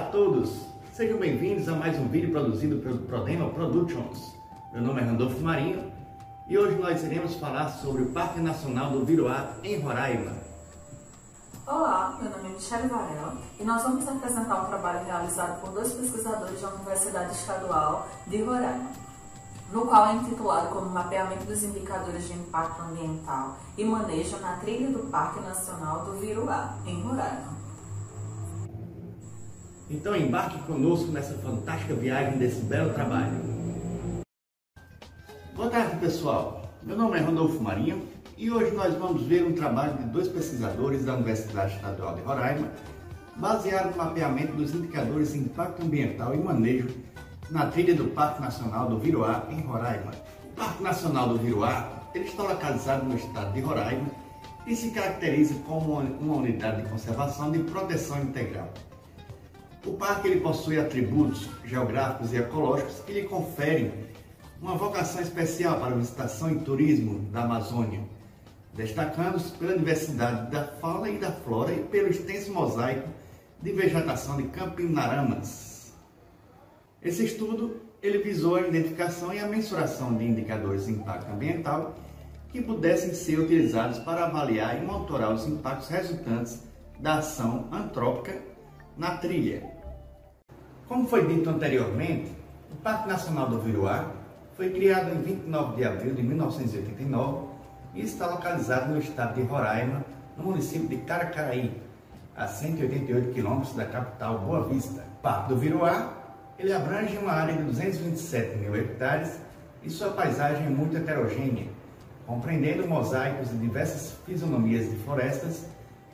a todos! Sejam bem-vindos a mais um vídeo produzido pelo Prodema Productions. Meu nome é Randolfo Marinho e hoje nós iremos falar sobre o Parque Nacional do Viroá, em Roraima. Olá, meu nome é Michele Varela e nós vamos apresentar um trabalho realizado por dois pesquisadores da Universidade Estadual de Roraima, no qual é intitulado como Mapeamento dos Indicadores de Impacto Ambiental e Manejo na Trilha do Parque Nacional do Viroá, em Roraima. Então embarque conosco nessa fantástica viagem desse belo trabalho. Boa tarde, pessoal. Meu nome é Randolfo Marinho e hoje nós vamos ver um trabalho de dois pesquisadores da Universidade Estadual de Roraima, baseado no mapeamento dos indicadores de impacto ambiental e manejo na trilha do Parque Nacional do Viroá, em Roraima. O Parque Nacional do Viroá ele está localizado no estado de Roraima e se caracteriza como uma unidade de conservação e proteção integral. O parque ele possui atributos geográficos e ecológicos que lhe conferem uma vocação especial para a visitação e turismo da Amazônia, destacando-se pela diversidade da fauna e da flora e pelo extenso mosaico de vegetação de campinaramas. Esse estudo ele visou a identificação e a mensuração de indicadores de impacto ambiental que pudessem ser utilizados para avaliar e monitorar os impactos resultantes da ação antrópica na trilha. Como foi dito anteriormente, o Parque Nacional do Viroá foi criado em 29 de abril de 1989 e está localizado no estado de Roraima, no município de Caracaraí, a 188 quilômetros da capital Boa Vista. O Parque do Viroá ele abrange uma área de 227 mil hectares e sua paisagem é muito heterogênea, compreendendo mosaicos de diversas fisionomias de florestas,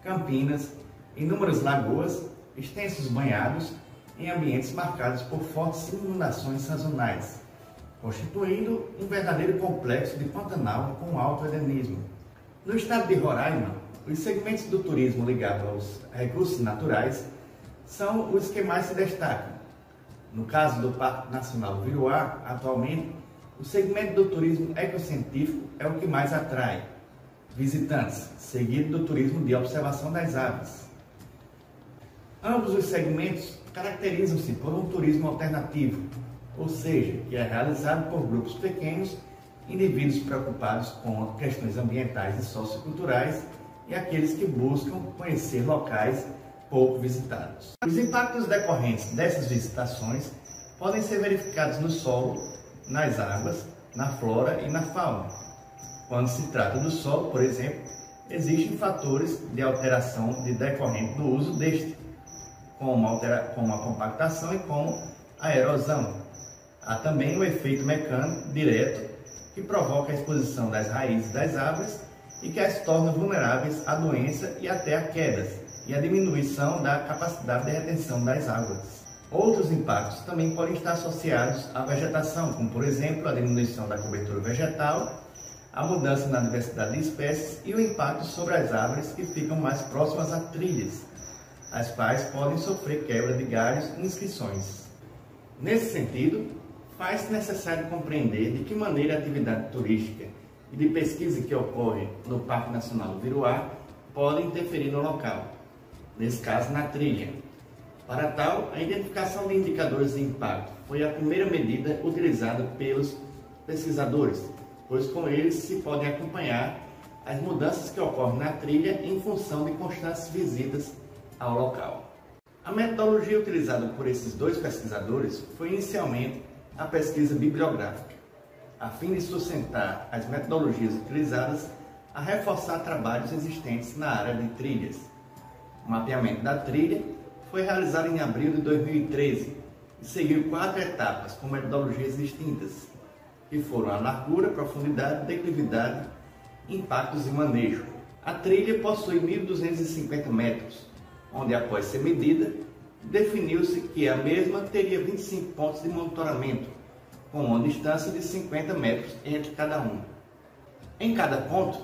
campinas, inúmeras lagoas, extensos banhados em ambientes marcados por fortes inundações sazonais, constituindo um verdadeiro complexo de Pantanal com alto endemismo. No estado de Roraima, os segmentos do turismo ligados aos recursos naturais são os que mais se destacam. No caso do Parque Nacional do Viroá, atualmente, o segmento do turismo ecocientífico é o que mais atrai visitantes, seguido do turismo de observação das aves. Ambos os segmentos caracterizam-se por um turismo alternativo, ou seja, que é realizado por grupos pequenos, indivíduos preocupados com questões ambientais e socioculturais e aqueles que buscam conhecer locais pouco visitados. Os impactos decorrentes dessas visitações podem ser verificados no solo, nas águas, na flora e na fauna. Quando se trata do solo, por exemplo, existem fatores de alteração decorrente do uso deste, como a compactação e como a erosão. Há também o efeito mecânico direto que provoca a exposição das raízes das árvores e que as torna vulneráveis à doença e até a quedas e a diminuição da capacidade de retenção das águas. Outros impactos também podem estar associados à vegetação, como por exemplo a diminuição da cobertura vegetal, a mudança na diversidade de espécies e o impacto sobre as árvores que ficam mais próximas a trilhas, as quais podem sofrer quebra de galhos e inscrições. Nesse sentido, faz-se necessário compreender de que maneira a atividade turística e de pesquisa que ocorre no Parque Nacional do Viroá pode interferir no local, nesse caso na trilha. Para tal, a identificação de indicadores de impacto foi a primeira medida utilizada pelos pesquisadores, pois com eles se podem acompanhar as mudanças que ocorrem na trilha em função de constantes visitas ao local. A metodologia utilizada por esses dois pesquisadores foi inicialmente a pesquisa bibliográfica, a fim de sustentar as metodologias utilizadas a reforçar trabalhos existentes na área de trilhas. O mapeamento da trilha foi realizado em abril de 2013 e seguiu 4 etapas com metodologias distintas, que foram a largura, profundidade, declividade, impactos e manejo. A trilha possui 1.250 metros, onde após ser medida, definiu-se que a mesma teria 25 pontos de monitoramento, com uma distância de 50 metros entre cada um. Em cada ponto,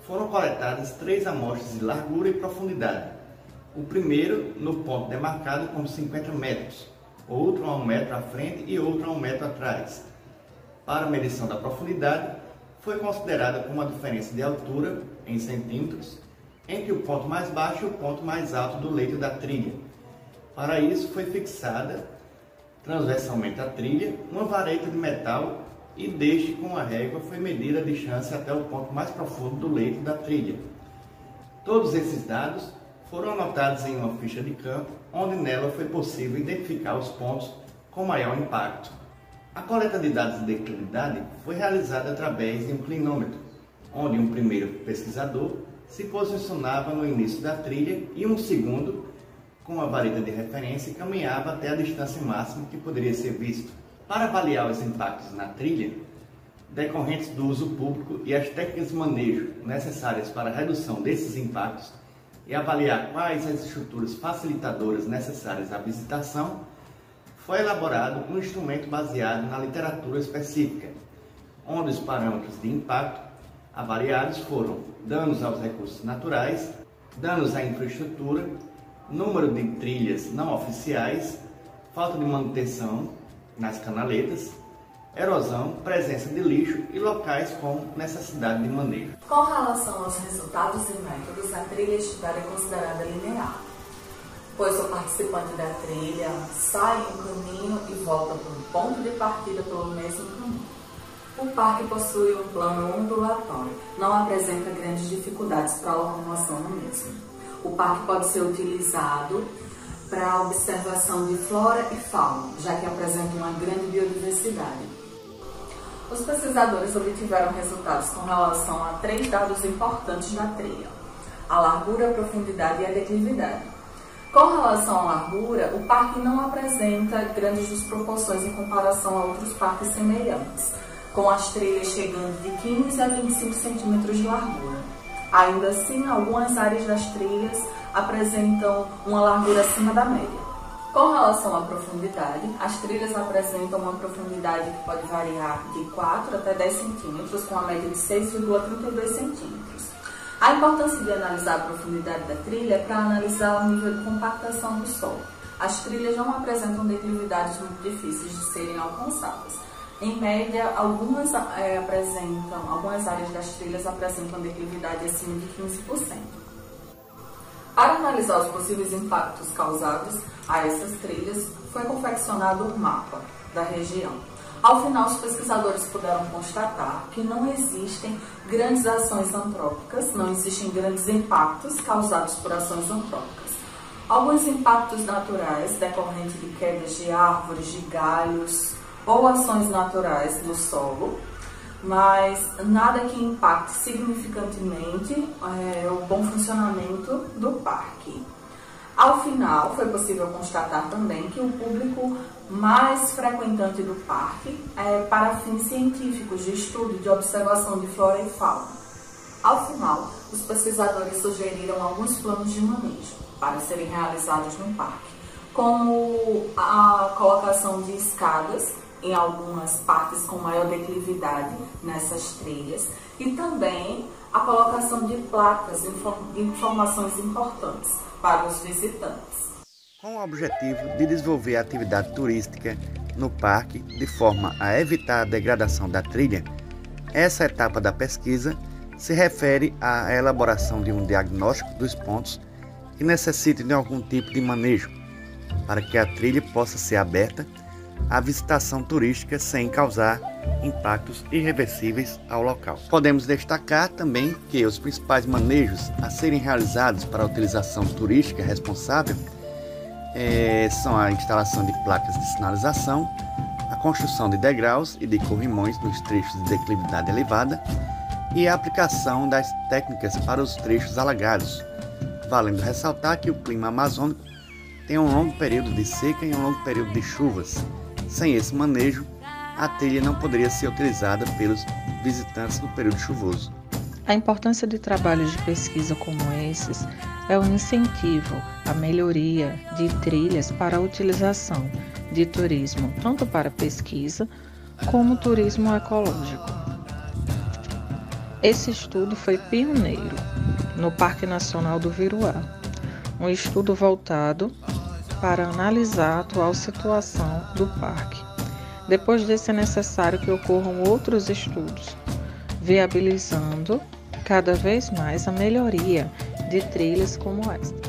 foram coletadas 3 amostras de largura e profundidade. O primeiro no ponto demarcado com 50 metros, outro a 1 metro à frente e outro a 1 metro atrás. Para a medição da profundidade, foi considerada uma diferença de altura, em centímetros, entre o ponto mais baixo e o ponto mais alto do leito da trilha, Para isso foi fixada transversalmente à trilha uma vareta de metal e desde com a régua foi medida a distância até o ponto mais profundo do leito da trilha. Todos esses dados foram anotados em uma ficha de campo, onde nela foi possível identificar os pontos com maior impacto. A coleta de dados de declividade foi realizada através de um clinômetro, onde um primeiro pesquisador se posicionava no início da trilha e um segundo, com a vareta de referência, caminhava até a distância máxima que poderia ser visto. Para avaliar os impactos na trilha, decorrentes do uso público e as técnicas de manejo necessárias para a redução desses impactos e avaliar quais as estruturas facilitadoras necessárias à visitação, foi elaborado um instrumento baseado na literatura específica, onde os parâmetros de impacto avaliados foram danos aos recursos naturais, danos à infraestrutura, número de trilhas não oficiais, falta de manutenção nas canaletas, erosão, presença de lixo e locais com necessidade de manejo. Com relação aos resultados e métodos, a trilha estudada é considerada linear, pois o participante da trilha sai um caminho e volta para um ponto de partida pelo mesmo caminho. O parque possui um plano ondulatório, não apresenta grandes dificuldades para a locomoção no mesmo. O parque pode ser utilizado para a observação de flora e fauna, já que apresenta uma grande biodiversidade. Os pesquisadores obtiveram resultados com relação a 3 dados importantes da trilha: a largura, a profundidade e a declividade. Com relação à largura, o parque não apresenta grandes desproporções em comparação a outros parques semelhantes, com as trilhas chegando de 15 a 25 centímetros de largura. Ainda assim, algumas áreas das trilhas apresentam uma largura acima da média. Com relação à profundidade, as trilhas apresentam uma profundidade que pode variar de 4 até 10 centímetros, com a média de 6,32 centímetros. A importância de analisar a profundidade da trilha é para analisar o nível de compactação do solo. As trilhas não apresentam declividades muito difíceis de serem alcançadas. Em média, algumas áreas das trilhas apresentam declividade acima de 15%. Para analisar os possíveis impactos causados a essas trilhas, foi confeccionado um mapa da região. Ao final, os pesquisadores puderam constatar que não existem grandes ações antrópicas, não existem grandes impactos causados por ações antrópicas. Alguns impactos naturais decorrentes de quedas de árvores, de galhos ou ações naturais no solo, mas nada que impacte significativamente o bom funcionamento do parque. Ao final, foi possível constatar também que o público mais frequentante do parque é para fins científicos de estudo, de observação de flora e fauna. Ao final, os pesquisadores sugeriram alguns planos de manejo para serem realizados no parque, como a colocação de escadas em algumas partes com maior declividade nessas trilhas e também a colocação de placas de informações importantes para os visitantes. Com o objetivo de desenvolver a atividade turística no parque de forma a evitar a degradação da trilha, essa etapa da pesquisa se refere à elaboração de um diagnóstico dos pontos que necessitem de algum tipo de manejo, para que a trilha possa ser aberta à visitação turística sem causar impactos irreversíveis ao local. Podemos destacar também que os principais manejos a serem realizados para a utilização turística responsável são a instalação de placas de sinalização, a construção de degraus e de corrimões nos trechos de declividade elevada e a aplicação das técnicas para os trechos alagados, valendo ressaltar que o clima amazônico tem um longo período de seca e um longo período de chuvas. Sem esse manejo, a trilha não poderia ser utilizada pelos visitantes no período chuvoso. A importância de trabalhos de pesquisa como esses é o incentivo à melhoria de trilhas para a utilização de turismo, tanto para pesquisa como turismo ecológico. Esse estudo foi pioneiro no Parque Nacional do Viruá, um estudo voltado para analisar a atual situação do parque. Depois desse é necessário que ocorram outros estudos, viabilizando cada vez mais a melhoria de trilhas como esta.